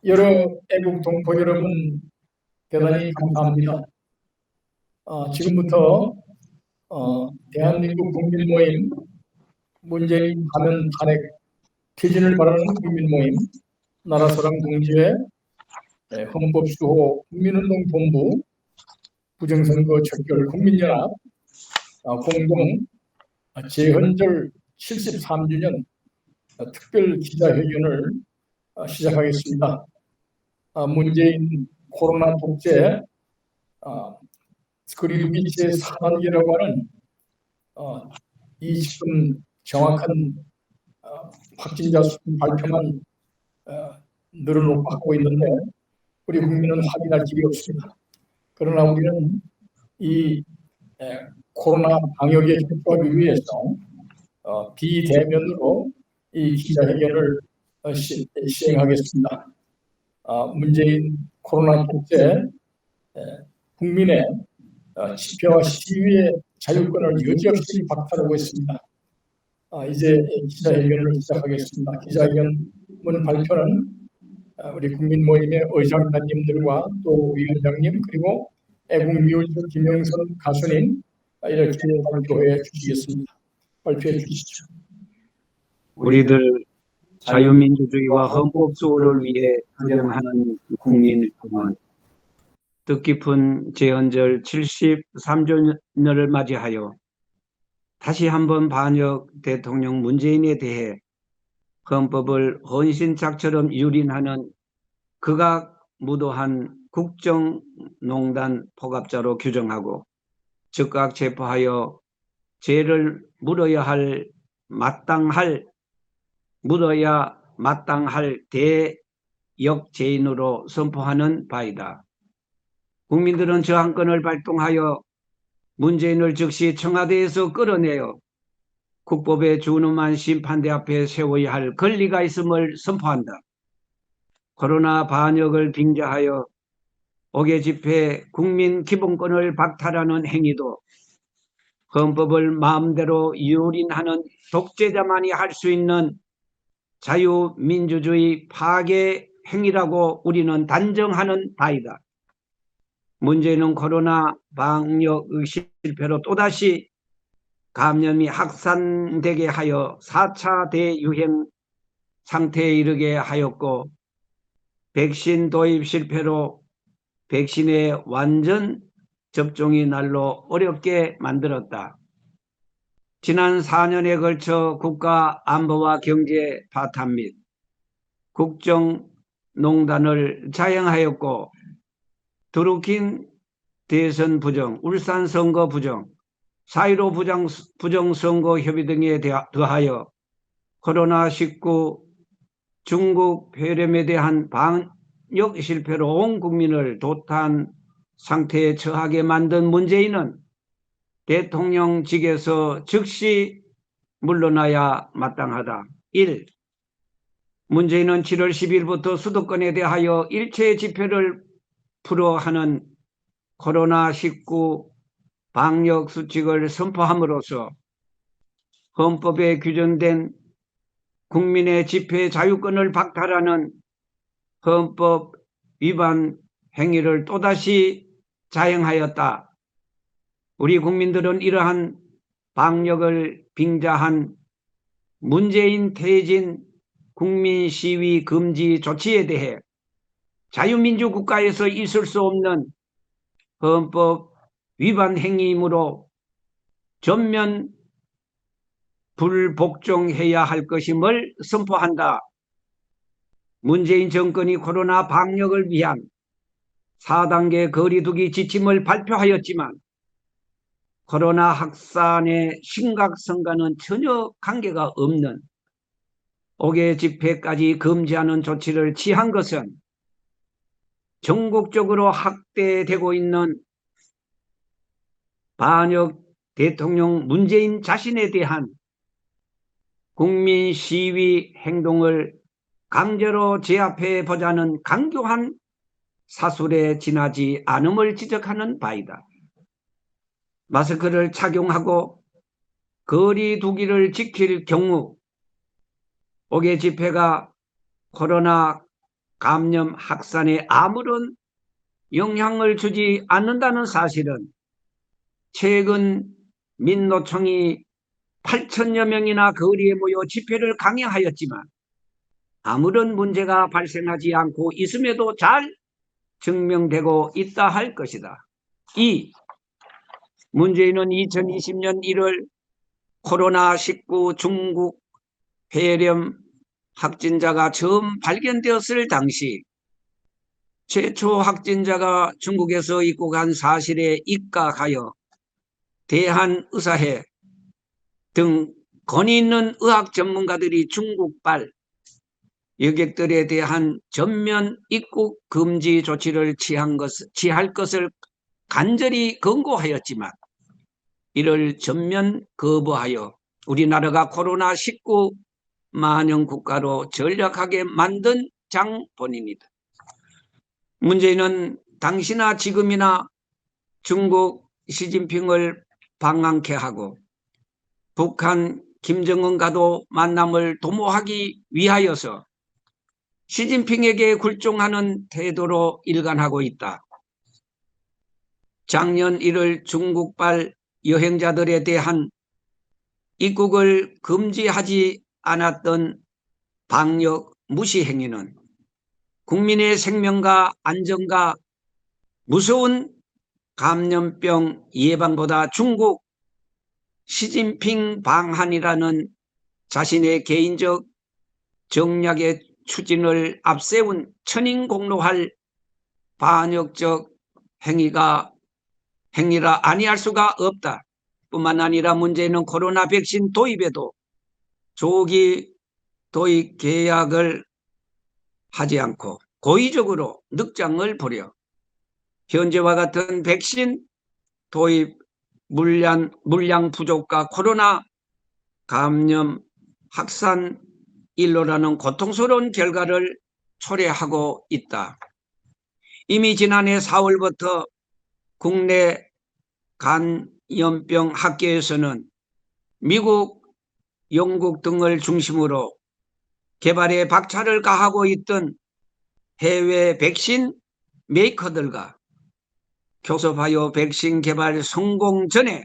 여러 애국 동포 여러분 대단히 감사합니다. 지금부터 대한민국 국민 모임 문재인 가면 탄핵 퇴진을 바라는 국민 모임 나라사랑 동지회 헌법수호 국민운동본부 부정선거 척결 국민연합 공동 재헌절 73주년 특별 기자회견을 시작하겠습니다. 문재인 코로나 독재 거리두기 제4단계라고 하는 이 지금 정확한 확진자 수 발표만 늘어놓고 하고 있는데 우리 국민은 확인할 길이 없습니다. 그러나 우리는 이 코로나 방역에 협조하기 위해서 비대면으로 이 기자회견을 시행하겠습니다. 문재인 코로나 독재 국민의 집회와 시위의 자유권을 여지없이 박탈하고 있습니다. 이제 기자회견을 시작하겠습니다. 기자회견 발표는 우리 국민 모임의 의장단님들과 또 위원장님 그리고 애국미우주 김영선 가수님 이렇게 발표해 주시겠습니다. 발표해 주시죠. 우리들 자유민주주의와 헌법수호를 위해 헌정하는 국민의힘은 뜻깊은 재헌절 73주년을 맞이하여 다시 한번 반역 대통령 문재인에 대해 헌법을 헌신짝처럼 유린하는 극악무도한 국정농단 포갑자로 규정하고 즉각 체포하여 죄를 물어야 마땅할 대역죄인으로 선포하는 바이다. 국민들은 저항권을 발동하여 문재인을 즉시 청와대에서 끌어내어 국법에 준엄한 심판대 앞에 세워야 할 권리가 있음을 선포한다. 코로나 반역을 빙자하여 옥외 집회 국민 기본권을 박탈하는 행위도 헌법을 마음대로 유린하는 독재자만이 할 수 있는 자유민주주의 파괴 행위라고 우리는 단정하는 바이다. 문제는 코로나 방역의 실패로 또다시 감염이 확산되게 하여 4차 대유행 상태에 이르게 하였고 백신 도입 실패로 백신의 완전 접종이 날로 어렵게 만들었다. 지난 4년에 걸쳐 국가 안보와 경제 파탄 및 국정농단을 자행하였고 드루킨 대선 부정, 울산 선거 부정, 4.15 부정선거 협의 등에 더하여 코로나19 중국 폐렴에 대한 방역 실패로 온 국민을 도탄 상태에 처하게 만든 문재인은 대통령직에서 즉시 물러나야 마땅하다. 1. 문재인은 7월 10일부터 수도권에 대하여 일체 집회를 풀어하는 코로나19 방역 수칙을 선포함으로써 헌법에 규정된 국민의 집회 자유권을 박탈하는 헌법 위반 행위를 또다시 자행하였다. 우리 국민들은 이러한 방역을 빙자한 문재인 퇴진 국민 시위 금지 조치에 대해 자유민주국가에서 있을 수 없는 헌법 위반 행위이므로 전면 불복종해야 할 것임을 선포한다. 문재인 정권이 코로나 방역을 위한 4단계 거리두기 지침을 발표하였지만 코로나 확산의 심각성과는 전혀 관계가 없는 옥외 집회까지 금지하는 조치를 취한 것은 전국적으로 확대되고 있는 반역 대통령 문재인 자신에 대한 국민 시위 행동을 강제로 제압해 보자는 강경한 사술에 지나지 않음을 지적하는 바이다. 마스크를 착용하고 거리 두기를 지킬 경우 옥외 집회가 코로나 감염 확산에 아무런 영향을 주지 않는다는 사실은 최근 민노총이 8천여 명이나 거리에 모여 집회를 강행하였지만 아무런 문제가 발생하지 않고 있음에도 잘 증명되고 있다 할 것이다. 2. 문재인은 2020년 1월 코로나19 중국 폐렴 확진자가 처음 발견되었을 당시 최초 확진자가 중국에서 입국한 사실에 입각하여 대한의사회 등 권위 있는 의학 전문가들이 중국발 여객들에 대한 전면 입국 금지 조치를 취할 것을 간절히 권고하였지만 이를 전면 거부하여 우리나라가 코로나19 만영 국가로 전락하게 만든 장본인이다. 문재인은 당시나 지금이나 중국 시진핑을 방한케 하고 북한 김정은과도 만남을 도모하기 위하여서 시진핑에게 굴종하는 태도로 일관하고 있다. 작년 1월 중국발 여행자들에 대한 입국을 금지하지 않았던 방역 무시 행위는 국민의 생명과 안전과 무서운 감염병 예방보다 중국 시진핑 방한이라는 자신의 개인적 정략의 추진을 앞세운 천인공노할 반역적 행위라 아니할 수가 없다. 뿐만 아니라 문제는 코로나 백신 도입에도 조기 도입 계약을 하지 않고 고의적으로 늑장을 부려 현재와 같은 백신 도입 물량 부족과 코로나 감염 확산 일로라는 고통스러운 결과를 초래하고 있다. 이미 지난해 4월부터 국내 간염병 학계에서는 미국, 영국 등을 중심으로 개발에 박차를 가하고 있던 해외 백신 메이커들과 교섭하여 백신 개발 성공 전에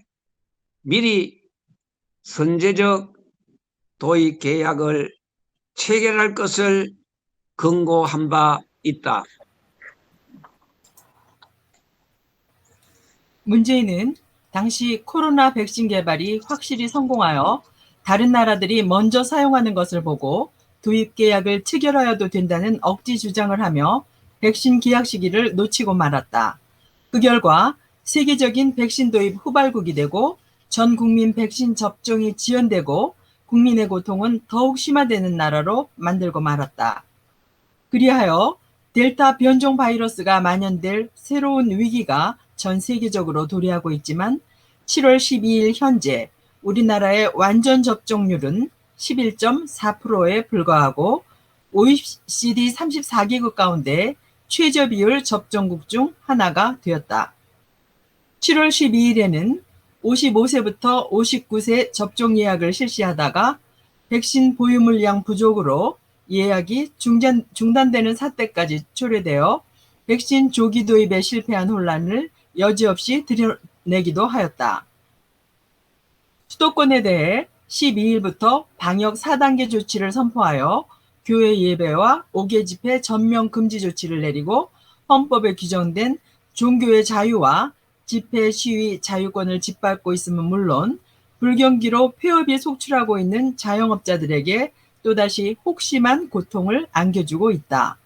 미리 선제적 도입 계약을 체결할 것을 권고한 바 있다. 문재인은 당시 코로나 백신 개발이 확실히 성공하여 다른 나라들이 먼저 사용하는 것을 보고 도입 계약을 체결하여도 된다는 억지 주장을 하며 백신 계약 시기를 놓치고 말았다. 그 결과 세계적인 백신 도입 후발국이 되고 전 국민 백신 접종이 지연되고 국민의 고통은 더욱 심화되는 나라로 만들고 말았다. 그리하여 델타 변종 바이러스가 만연될 새로운 위기가 전 세계적으로 도래하고 있지만 7월 12일 현재 우리나라의 완전 접종률은 11.4%에 불과하고 OECD 34개국 가운데 최저 비율 접종국 중 하나가 되었다. 7월 12일에는 55세부터 59세 접종 예약을 실시하다가 백신 보유 물량 부족으로 예약이 중단되는 사태까지 초래되어 백신 조기 도입에 실패한 혼란을 여지없이 드러내기도 하였다. 수도권에 대해 12일부터 방역 4단계 조치를 선포하여 교회 예배와 5개 집회 전면 금지 조치를 내리고 헌법에 규정된 종교의 자유와 집회 시위 자유권을 짓밟고 있음은 물론 불경기로 폐업이 속출하고 있는 자영업자들에게 또다시 혹심한 고통을 안겨주고 있다.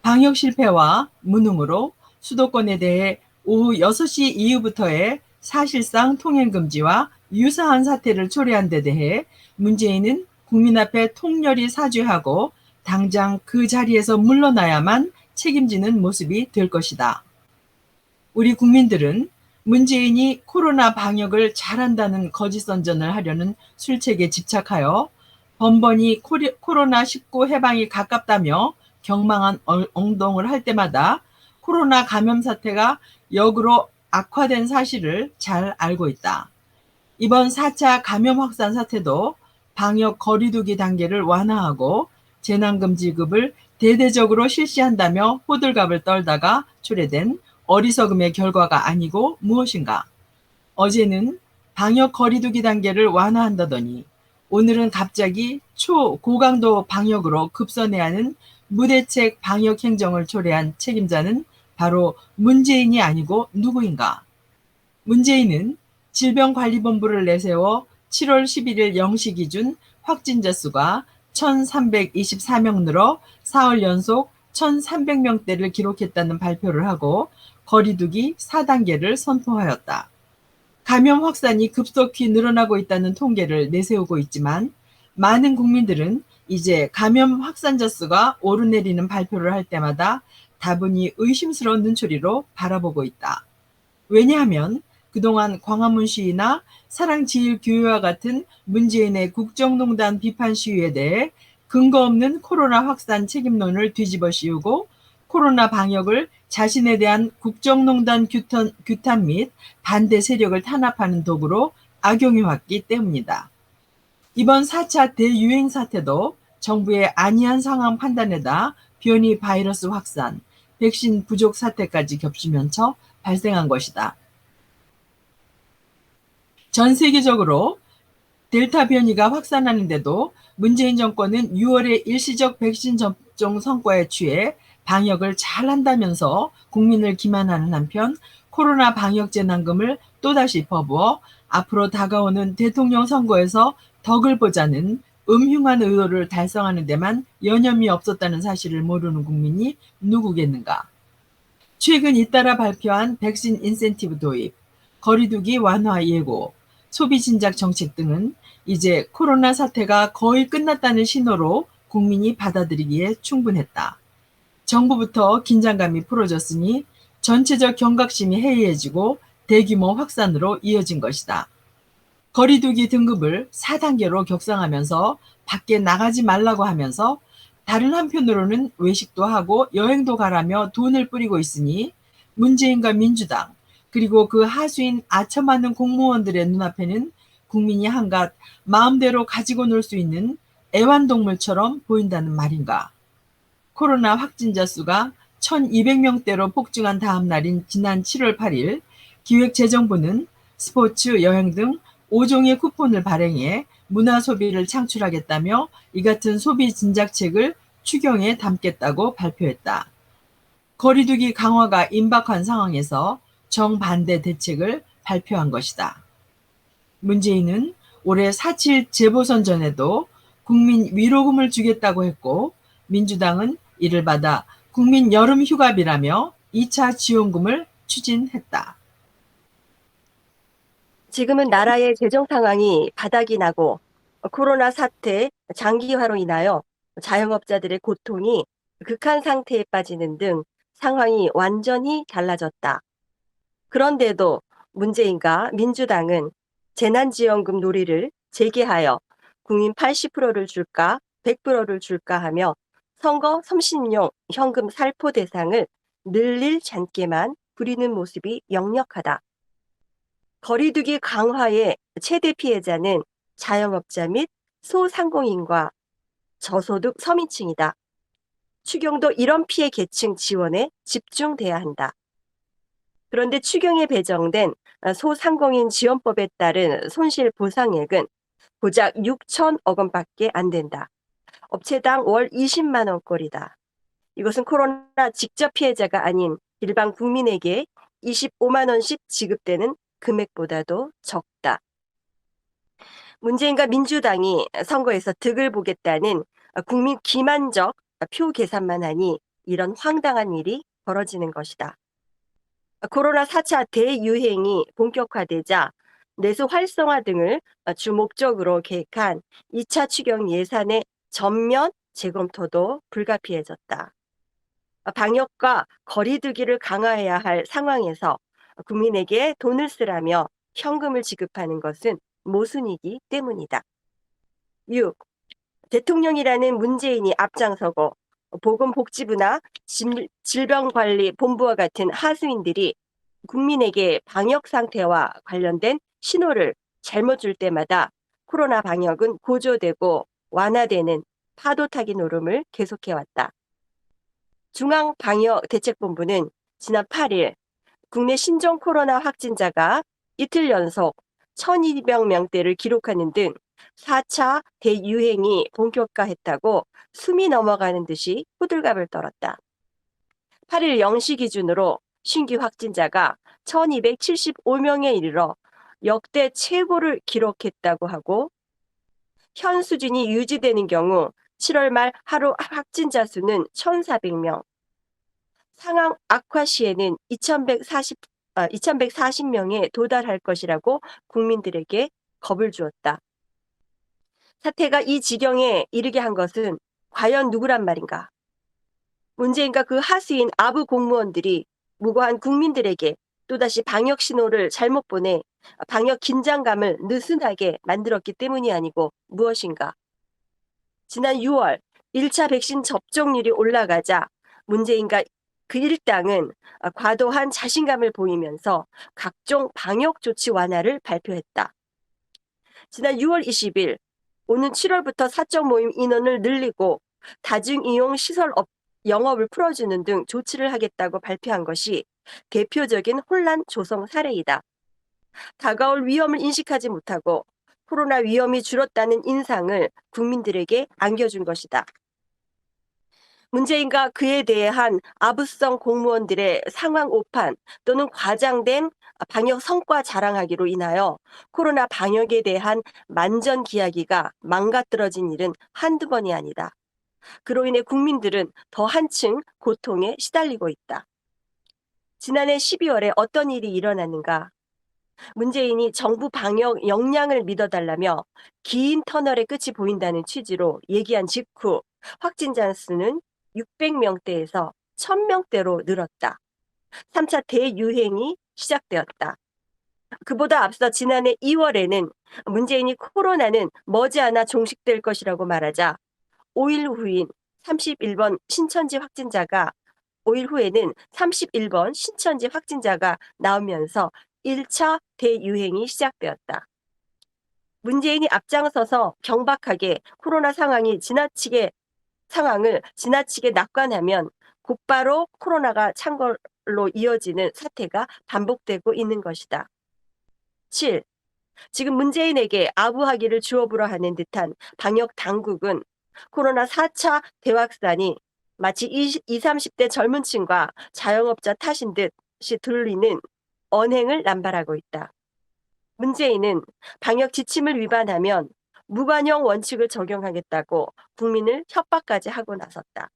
방역 실패와 무능으로 수도권에 대해 오후 6시 이후부터의 사실상 통행금지와 유사한 사태를 초래한 데 대해 문재인은 국민 앞에 통렬히 사죄하고 당장 그 자리에서 물러나야만 책임지는 모습이 될 것이다. 우리 국민들은 문재인이 코로나 방역을 잘한다는 거짓 선전을 하려는 술책에 집착하여 번번이 코로나19 해방이 가깝다며 경망한 엉덩을 할 때마다 코로나 감염 사태가 역으로 악화된 사실을 잘 알고 있다. 이번 4차 감염 확산 사태도 방역 거리두기 단계를 완화하고 재난금지급을 대대적으로 실시한다며 호들갑을 떨다가 초래된 어리석음의 결과가 아니고 무엇인가? 어제는 방역 거리두기 단계를 완화한다더니 오늘은 갑자기 초고강도 방역으로 급선해야 하는 무대책 방역 행정을 초래한 책임자는 바로 문재인이 아니고 누구인가? 문재인은 질병관리본부를 내세워 7월 11일 0시 기준 확진자 수가 1,324명 늘어 사흘 연속 1,300명대를 기록했다는 발표를 하고 거리두기 4단계를 선포하였다. 감염 확산이 급속히 늘어나고 있다는 통계를 내세우고 있지만 많은 국민들은 이제 감염 확산자 수가 오르내리는 발표를 할 때마다 다분히 의심스러운 눈초리로 바라보고 있다. 왜냐하면 그동안 광화문 시위나 사랑제일교회와 같은 문재인의 국정농단 비판 시위에 대해 근거 없는 코로나 확산 책임론을 뒤집어 씌우고 코로나 방역을 자신에 대한 국정농단 규탄 및 반대 세력을 탄압하는 도구로 악용해왔기 때문이다. 이번 4차 대유행 사태도 정부의 안이한 상황 판단에다 변이 바이러스 확산, 백신 부족 사태까지 겹치면서 발생한 것이다. 전 세계적으로 델타 변이가 확산하는데도 문재인 정권은 6월에 일시적 백신 접종 성과에 취해 방역을 잘한다면서 국민을 기만하는 한편 코로나 방역 재난금을 또다시 퍼부어 앞으로 다가오는 대통령 선거에서 덕을 보자는 음흉한 의도를 달성하는 데만 여념이 없었다는 사실을 모르는 국민이 누구겠는가? 최근 잇따라 발표한 백신 인센티브 도입, 거리두기 완화 예고, 소비 진작 정책 등은 이제 코로나 사태가 거의 끝났다는 신호로 국민이 받아들이기에 충분했다. 정부부터 긴장감이 풀어졌으니 전체적 경각심이 해이해지고 대규모 확산으로 이어진 것이다. 거리두기 등급을 4단계로 격상하면서 밖에 나가지 말라고 하면서 다른 한편으로는 외식도 하고 여행도 가라며 돈을 뿌리고 있으니 문재인과 민주당 그리고 그 하수인 아첨하는 공무원들의 눈앞에는 국민이 한갓 마음대로 가지고 놀 수 있는 애완동물처럼 보인다는 말인가. 코로나 확진자 수가 1,200명대로 폭증한 다음 날인 지난 7월 8일 기획재정부는 스포츠, 여행 등 5종의 쿠폰을 발행해 문화 소비를 창출하겠다며 이 같은 소비 진작책을 추경에 담겠다고 발표했다. 거리두기 강화가 임박한 상황에서 정반대 대책을 발표한 것이다. 문재인은 올해 4.7 재보선 전에도 국민 위로금을 주겠다고 했고 민주당은 이를 받아 국민 여름 휴가비라며 2차 지원금을 추진했다. 지금은 나라의 재정 상황이 바닥이 나고 코로나 사태 장기화로 인하여 자영업자들의 고통이 극한 상태에 빠지는 등 상황이 완전히 달라졌다. 그런데도 문재인과 민주당은 재난지원금 놀이를 재개하여 국민 80%를 줄까 100%를 줄까 하며 선거 섭신용 현금 살포 대상을 늘릴 잔꾀만 부리는 모습이 역력하다. 거리두기 강화의 최대 피해자는 자영업자 및 소상공인과 저소득 서민층이다. 추경도 이런 피해 계층 지원에 집중돼야 한다. 그런데 추경에 배정된 소상공인 지원법에 따른 손실 보상액은 고작 6천억 원밖에 안 된다. 업체당 월 20만 원꼴이다. 이것은 코로나 직접 피해자가 아닌 일반 국민에게 25만 원씩 지급되는 금액보다도 적다. 문재인과 민주당이 선거에서 득을 보겠다는 국민 기만적 표 계산만 하니 이런 황당한 일이 벌어지는 것이다. 코로나 4차 대유행이 본격화되자 내수 활성화 등을 주 목적으로 계획한 2차 추경 예산의 전면 재검토도 불가피해졌다. 방역과 거리두기를 강화해야 할 상황에서 국민에게 돈을 쓰라며 현금을 지급하는 것은 모순이기 때문이다. 6. 대통령이라는 문재인이 앞장서고 보건복지부나 질병관리본부와 같은 하수인들이 국민에게 방역 상태와 관련된 신호를 잘못 줄 때마다 코로나 방역은 고조되고 완화되는 파도 타기 노름을 계속해왔다. 중앙방역대책본부는 지난 8일 국내 신종 코로나 확진자가 이틀 연속 1,200명대를 기록하는 등 4차 대유행이 본격화했다고 숨이 넘어가는 듯이 호들갑을 떨었다. 8일 0시 기준으로 신규 확진자가 1,275명에 이르러 역대 최고를 기록했다고 하고, 현 수준이 유지되는 경우 7월 말 하루 확진자 수는 1,400명, 상황 악화 시에는 2,140명에 도달할 것이라고 국민들에게 겁을 주었다. 사태가 이 지경에 이르게 한 것은 과연 누구란 말인가? 문재인과 그 하수인 아부 공무원들이 무고한 국민들에게 또다시 방역 신호를 잘못 보내 방역 긴장감을 느슨하게 만들었기 때문이 아니고 무엇인가? 지난 6월 1차 백신 접종률이 올라가자 문재인과 그 일당은 과도한 자신감을 보이면서 각종 방역 조치 완화를 발표했다. 지난 6월 20일 오는 7월부터 사적 모임 인원을 늘리고 다중이용 시설 영업을 풀어주는 등 조치를 하겠다고 발표한 것이 대표적인 혼란 조성 사례이다. 다가올 위험을 인식하지 못하고 코로나 위험이 줄었다는 인상을 국민들에게 안겨준 것이다. 문재인과 그에 대한 아부성 공무원들의 상황 오판 또는 과장된 방역 성과 자랑하기로 인하여 코로나 방역에 대한 만전 기하기가 망가뜨려진 일은 한두 번이 아니다. 그로 인해 국민들은 더 한층 고통에 시달리고 있다. 지난해 12월에 어떤 일이 일어났는가? 문재인이 정부 방역 역량을 믿어달라며 긴 터널의 끝이 보인다는 취지로 얘기한 직후 확진자 수는 600명대에서 1,000명대로 늘었다. 3차 대유행이 시작되었다. 그보다 앞서 지난해 2월에는 문재인이 코로나는 머지않아 종식될 것이라고 말하자 5일 후인 31번 신천지 확진자가 5일 후에는 31번 신천지 확진자가 나오면서 1차 대유행이 시작되었다. 문재인이 앞장서서 경박하게 코로나 상황을 지나치게 낙관하면 곧바로 코로나가 찬 걸로 이어지는 사태가 반복되고 있는 것이다. 7. 지금 문재인에게 아부하기를 주업으로 하는 듯한 방역 당국은 코로나 4차 대확산이 마치 20, 30대 젊은 층과 자영업자 탓인 듯이 들리는 언행을 남발하고 있다. 문재인은 방역 지침을 위반하면 무관용 원칙을 적용하겠다고 국민을 협박까지 하고 나섰다.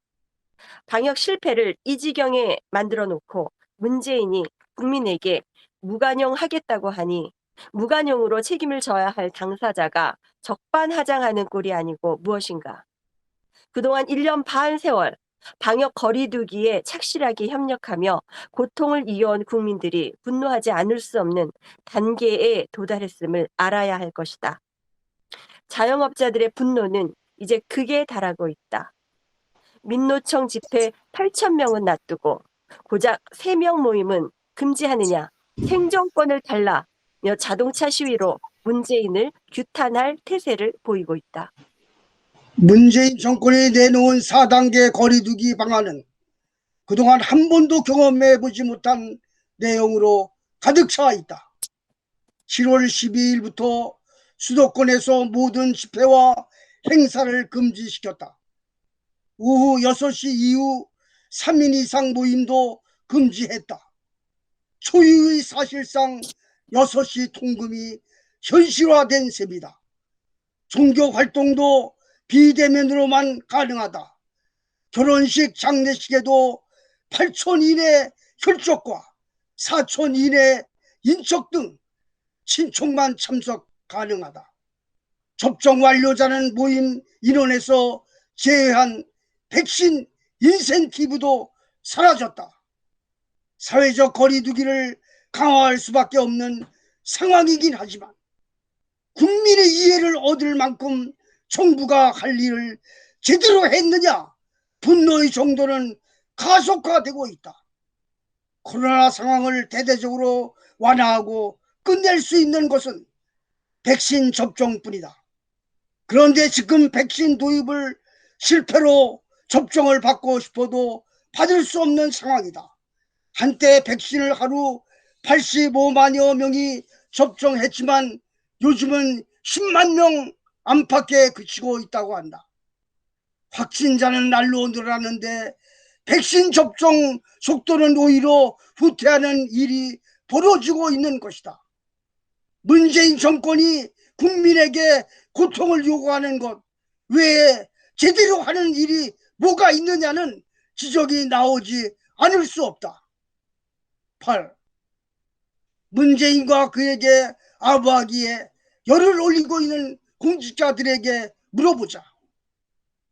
방역 실패를 이 지경에 만들어 놓고 문재인이 국민에게 무관용하겠다고 하니 무관용으로 책임을 져야 할 당사자가 적반하장하는 꼴이 아니고 무엇인가. 그동안 1년 반 세월 방역 거리두기에 착실하게 협력하며 고통을 이어온 국민들이 분노하지 않을 수 없는 단계에 도달했음을 알아야 할 것이다. 자영업자들의 분노는 이제 극에 달하고 있다. 민노총 집회 8,000명은 놔두고 고작 3명 모임은 금지하느냐, 생존권을 달라며 자동차 시위로 문재인을 규탄할 태세를 보이고 있다. 문재인 정권이 내놓은 4단계 거리두기 방안은 그동안 한 번도 경험해보지 못한 내용으로 가득 차 있다. 7월 12일부터 수도권에서 모든 집회와 행사를 금지시켰다. 오후 6시 이후 3인 이상 모임도 금지했다. 초유의 사실상 6시 통금이 현실화된 셈이다. 종교 활동도 비대면으로만 가능하다. 결혼식 장례식에도 8천 이내 혈족과 4천 이내 인척 등 친척만 참석 가능하다. 접종 완료자는 모임 인원에서 제외한 백신 인센티브도 사라졌다. 사회적 거리두기를 강화할 수밖에 없는 상황이긴 하지만 국민의 이해를 얻을 만큼 정부가 할 일을 제대로 했느냐, 분노의 정도는 가속화되고 있다. 코로나 상황을 대대적으로 완화하고 끝낼 수 있는 것은 백신 접종뿐이다. 그런데 지금 백신 도입을 실패로 접종을 받고 싶어도 받을 수 없는 상황이다. 한때 백신을 하루 85만여 명이 접종했지만 요즘은 10만 명 안팎에 그치고 있다고 한다. 확진자는 날로 늘어나는데 백신 접종 속도는 오히려 후퇴하는 일이 벌어지고 있는 것이다. 문재인 정권이 국민에게 고통을 요구하는 것 외에 제대로 하는 일이 뭐가 있느냐는 지적이 나오지 않을 수 없다. 8. 문재인과 그에게 아부하기에 열을 올리고 있는 공직자들에게 물어보자.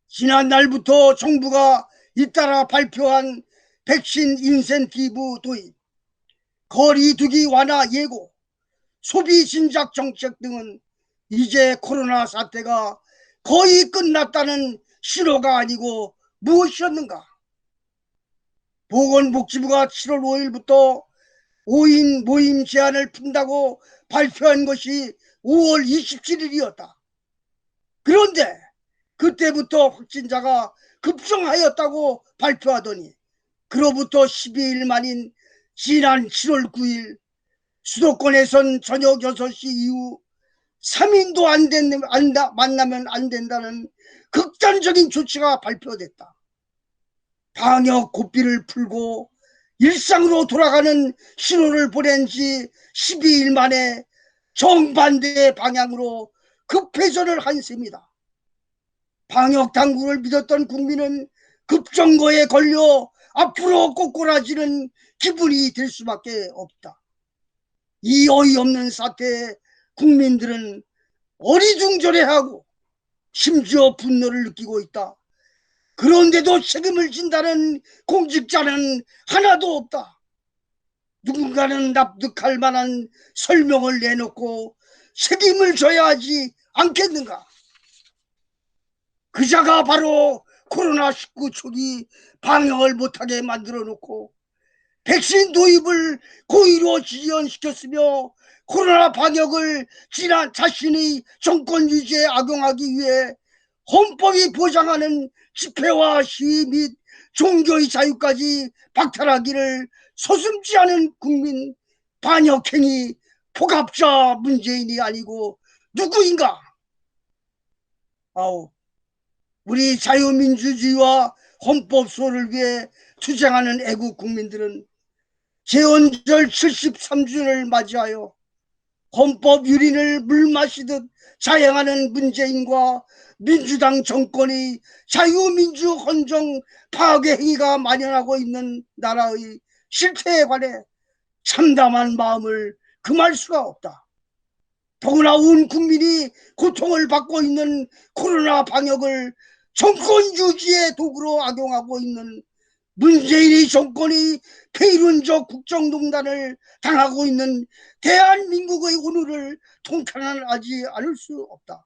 지난 날부터 정부가 잇따라 발표한 백신 인센티브 도입, 거리두기 완화 예고, 소비 진작 정책 등은 이제 코로나 사태가 거의 끝났다는 신호가 아니고 무엇이었는가? 보건복지부가 7월 5일부터 5인 모임 제한을 푼다고 발표한 것이 5월 27일이었다. 그런데 그때부터 확진자가 급증하였다고 발표하더니 그로부터 12일 만인 지난 7월 9일 수도권에선 저녁 6시 이후 3인도 만나면 안 된다는 극단적인 조치가 발표됐다. 방역 고삐를 풀고 일상으로 돌아가는 신호를 보낸 지 12일 만에 정반대의 방향으로 급회전을 한 셈이다. 방역 당국을 믿었던 국민은 급정거에 걸려 앞으로 꼬꾸라지는 기분이 될 수밖에 없다. 이 어이없는 사태에 국민들은 어리둥절해하고 심지어 분노를 느끼고 있다. 그런데도 책임을 진다는 공직자는 하나도 없다. 누군가는 납득할 만한 설명을 내놓고 책임을 져야 하지 않겠는가? 그 자가 바로 코로나19 초기 방역을 못하게 만들어 놓고 백신 도입을 고의로 지연시켰으며 코로나 방역을 지난 자신의 정권 유지에 악용하기 위해 헌법이 보장하는 집회와 시위 및 종교의 자유까지 박탈하기를 서슴지 않은 국민 반역행위 폭압자 문재인이 아니고 누구인가? 아우, 우리 자유민주주의와 헌법 수호를 위해 투쟁하는 애국 국민들은 제헌절 73주년을 맞이하여 헌법 유린을 물 마시듯 자행하는 문재인과 민주당 정권의 자유민주 헌정 파괴 행위가 만연하고 있는 나라의 실태에 관해 참담한 마음을 금할 수가 없다. 더구나 온 국민이 고통을 받고 있는 코로나 방역을 정권 유지의 도구로 악용하고 있는 문재인의 정권이 폐륜적 국정농단을 당하고 있는 대한민국의 오늘을 통탄하지 않을 수 없다.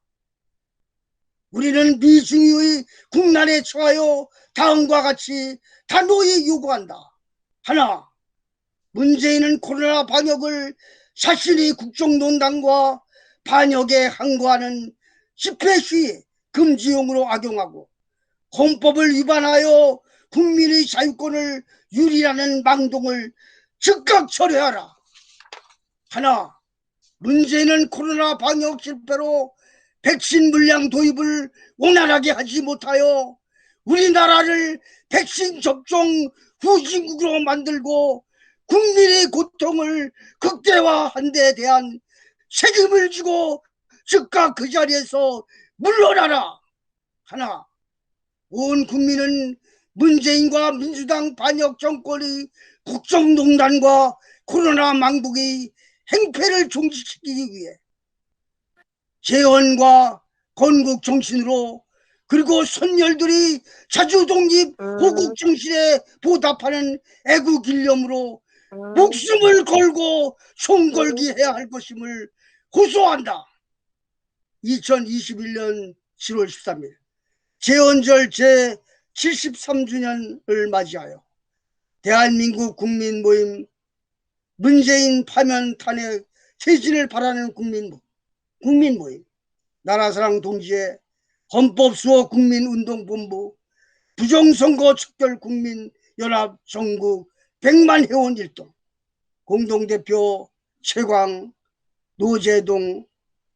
우리는 미중의 국난에 처하여 다음과 같이 단호히 요구한다. 하나, 문재인은 코로나 방역을 자신의 국정농단과 반역에 항거하는 집회 시위 금지용으로 악용하고 헌법을 위반하여 국민의 자유권을 유린하는 망동을 즉각 철회하라. 하나, 문재인은 코로나 방역 실패로 백신 물량 도입을 원활하게 하지 못하여 우리나라를 백신 접종 후진국으로 만들고 국민의 고통을 극대화한 데 대한 책임을 지고 즉각 그 자리에서 물러나라. 하나, 온 국민은 문재인과 민주당 반역 정권의 국정농단과 코로나 망국의 행패를 종식시키기 위해 재헌과 건국 정신으로 그리고 선열들이 자주독립 호국 정신에 보답하는 애국 일념으로 목숨을 걸고 총걸기해야 할 것임을 호소한다. 2021년 7월 13일 재헌절 제73주년을 맞이하여 대한민국 국민 모임 문재인 파면 탄핵 퇴진을 바라는 국민 모임 나라사랑 동지회 헌법수호 국민운동본부 부정선거 척결 국민 연합 전국 100만 회원 일동, 공동대표 최광, 노재동,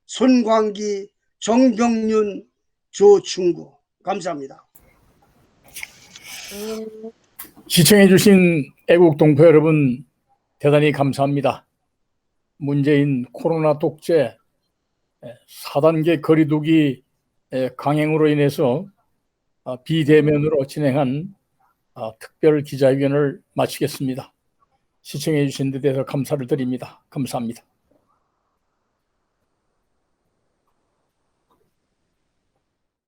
손광기, 정병윤, 조충구. 감사합니다. 시청해주신 애국 동포 여러분, 대단히 감사합니다. 문재인 코로나 독재 4단계 거리두기 강행으로 인해서 비대면으로 진행한 특별 기자회견을 마치겠습니다. 시청해 주신 데 대해서 감사를 드립니다. 감사합니다.